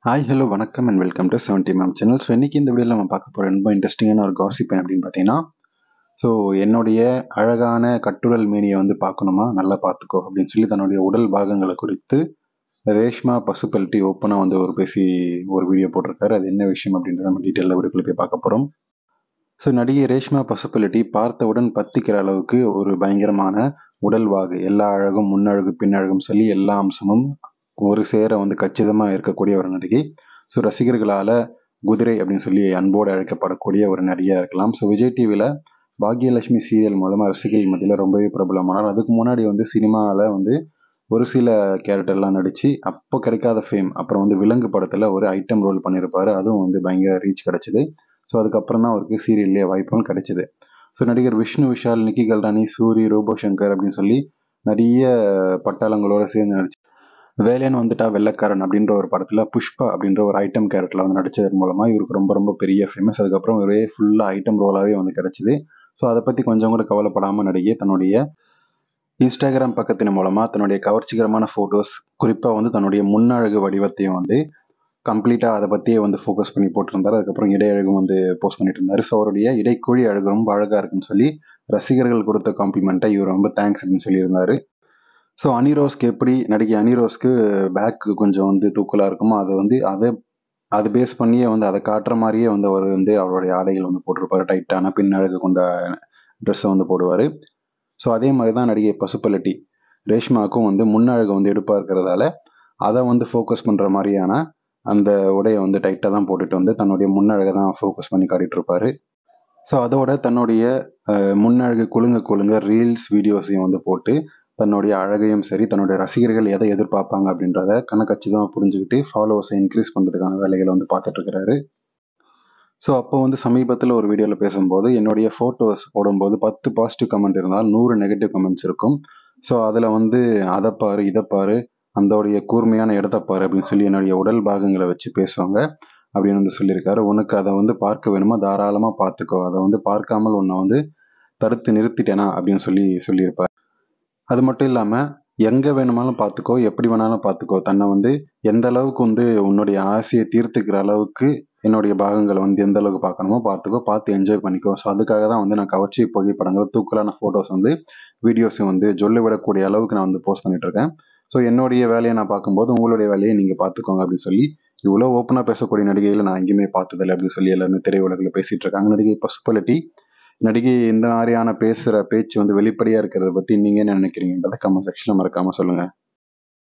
Hi hello வணக்கம் and welcome to 70 ma'am channel. So இன்றைக்கி இந்த வீடியோவில் நம்ம பார்க்க போகிற ரொம்ப இன்ட்ரெஸ்டிங்கான ஒரு காசிப் அப்படின்னு பார்த்தீங்கன்னா, ஸோ என்னுடைய அழகான கட்டுடல் மேனியை வந்து பார்க்கணுமா, நல்லா பார்த்துக்கோ அப்படின்னு சொல்லி தன்னுடைய உடல் பாகங்களை குறித்து ரேஷ்மா பசுபல்ட்டி ஓப்பனாக வந்து ஒரு வீடியோ போட்டிருக்காரு. அது என்ன விஷயம் அப்படின்றத நம்ம டீட்டெயிலாக வீடியோக்குள்ள போய் பார்க்க போகிறோம். ஸோ நடிகை ரேஷ்மா பசுபல்ட்டி பார்த்தவுடன் பத்திக்கிற அளவுக்கு ஒரு பயங்கரமான உடல் வாகு, எல்லா அழகும் முன்னழகு பின்னழகும் சொல்லி எல்லா அம்சமும் ஒரு சேர வந்து கச்சிதமாக இருக்கக்கூடிய ஒரு நடிகை. ஸோ ரசிகர்களால் குதிரை அப்படின்னு சொல்லி அன்போடு அழைக்கப்படக்கூடிய ஒரு நடிகையாக இருக்கலாம். ஸோ விஜய் டிவியில் பாக்யலட்சுமி சீரியல் மூலமாக ரசிகர்கள் மத்தியில் ரொம்பவே பிரபலமானார். அதுக்கு முன்னாடி வந்து சினிமாவில் வந்து ஒரு சில கேரக்டர்லாம் நடித்து அப்போ கிடைக்காத ஃபேம், அப்புறம் வந்து விலங்கு படத்தில் ஒரு ஐட்டம் ரோல் பண்ணியிருப்பார். அதுவும் வந்து பயங்கர ரீச் கிடச்சிது. ஸோ அதுக்கப்புறம் தான் அவருக்கு சீரியல்லே வாய்ப்பும் கிடைச்சிது. ஸோ நடிகர் விஷ்ணு விஷால், நிக்கி கல்ரானி, சூரி, ரோபோ சங்கர் அப்படின்னு சொல்லி நிறைய பட்டாளங்களோடு சேர்ந்து நடிச்சு வேலைன்னு வந்துட்டா வெள்ளைக்காரன் அப்படின்ற ஒரு படத்தில் புஷ்பா அப்படின்ற ஒரு ஐட்டம் கேரக்டரில் வந்து நடித்ததன் மூலமாக இவருக்கு ரொம்ப ரொம்ப பெரிய ஃபேமஸ். அதுக்கப்புறம் ஒரே ஃபுல்லாக ஐட்டம் ரோலாகவே வந்து கிடச்சிது. ஸோ அதை பற்றி கொஞ்சம் கூட கவலைப்படாமல் நடிகை தன்னுடைய இன்ஸ்டாகிராம் பக்கத்தின் மூலமாக தன்னுடைய கவர்ச்சிகரமான ஃபோட்டோஸ், குறிப்பாக வந்து தன்னுடைய முன்னழகு வடிவத்தையும் வந்து கம்ப்ளீட்டாக அதை பற்றியே வந்து ஃபோக்கஸ் பண்ணி போட்டிருந்தார். அதுக்கப்புறம் இடையழகும் வந்து போஸ்ட் பண்ணிட்டு இருந்தார். ஸோ அவருடைய இடைக்குழி அழகு ரொம்ப அழகாக இருக்குன்னு சொல்லி ரசிகர்கள் கொடுத்த காம்ப்ளிமெண்ட்டை இவர் ரொம்ப தேங்க்ஸ் அப்படின்னு சொல்லியிருந்தார். ஸோ அனிரோஸ்க்கு எப்படி நடிகை அனிரோஸ்க்கு பேக் கொஞ்சம் வந்து தூக்கலாக இருக்குமோ, அதை பேஸ் பண்ணியே வந்து அதை காட்டுற மாதிரியே வந்து அவர் வந்து அவருடைய ஆடைகள் வந்து போட்டிருப்பாரு. டைட்டான பின்னழகு கொண்ட ட்ரெஸ்ஸை வந்து போடுவார். ஸோ அதே மாதிரி தான் நடிகை பசுபலட்டி ரேஷ்மாவுக்கும் வந்து முன்னழகு வந்து எடுப்பாக இருக்கிறதால அதை வந்து ஃபோக்கஸ் பண்ணுற மாதிரியான அந்த உடையை வந்து டைட்டாக தான் போட்டுட்டு வந்து தன்னுடைய முன்னழகை தான் ஃபோக்கஸ் பண்ணி காட்டிகிட்டு இருப்பார். ஸோ அதோட தன்னுடைய முன்னழகு குலுங்க ரீல்ஸ் வீடியோஸையும் வந்து போட்டு தன்னுடைய அழகையும் சரி, தன்னுடைய ரசிகர்கள் எதை எதிர்பார்ப்பாங்க அப்படின்றத கணக்கச்சிதமாக புரிஞ்சுக்கிட்டு ஃபாலோவர்ஸை இன்க்ரீஸ் பண்ணுறதுக்கான வேலைகளை வந்து பார்த்துட்ருக்கிறாரு. ஸோ அப்போ வந்து சமீபத்தில் ஒரு வீடியோவில் பேசும்போது என்னுடைய ஃபோட்டோஸ் போடும்போது 10 பாசிட்டிவ் கமெண்ட் இருந்தால் 100 நெகட்டிவ் கமெண்ட்ஸ் இருக்கும். ஸோ அதில் வந்து அதை பாரு, இதை பாரு, அந்தோடைய கூர்மையான இடத்தை பாரு அப்படின்னு சொல்லி என்னுடைய உடல் பாகங்களை வச்சு பேசுவாங்க அப்படின்னு வந்து சொல்லியிருக்காரு. உனக்கு அதை வந்து பார்க்க வேணுமா, தாராளமாக பார்த்துக்கோ, அதை வந்து பார்க்காமல் உன்னை வந்து தடுத்து நிறுத்திட்டேனா அப்படின்னு சொல்லியிருப்பார். அது மட்டும் இல்லாமல் எங்கே வேணுமாலும் பார்த்துக்கோ, எப்படி வேணாலும் பார்த்துக்கோ, தன்னை வந்து எந்த அளவுக்கு வந்து உன்னுடைய ஆசையை தீர்த்துக்கிற அளவுக்கு என்னுடைய பாகங்களை வந்து எந்த அளவுக்கு பார்க்கணுமோ பார்த்துக்கோ, பார்த்து என்ஜாய் பண்ணிக்கோ. ஸோ அதுக்காக தான் வந்து நான் கவர்ச்சி புகைப்படங்கள், தூக்கலான ஃபோட்டோஸ் வந்து வீடியோஸும் வந்து சொல்ல விடக்கூடிய அளவுக்கு நான் வந்து போஸ்ட் பண்ணிட்டு இருக்கேன். ஸோ என்னுடைய வேலையை நான் பார்க்கும்போது உங்களுடைய வேலையை நீங்கள் பார்த்துக்கோங்க அப்படின்னு சொல்லி இவ்வளோ ஓப்பனாக பேசக்கூடிய நடிகைகளை நான் எங்கேயுமே பார்த்ததில்லை அப்படின்னு சொல்லி எல்லாருமே திரையுலகில் பேசிகிட்டு இருக்காங்க. நடிகை பசுபலட்டி நடிகை இந்த மாதிரியான பேசுகிற பேச்சு வந்து வெளிப்படையாக இருக்கிறத பற்றி நீங்கள் என்ன நினைக்கிறீங்கன்றதை கமெண்ட் செக்ஷனில் மறக்காமல் சொல்லுங்கள்.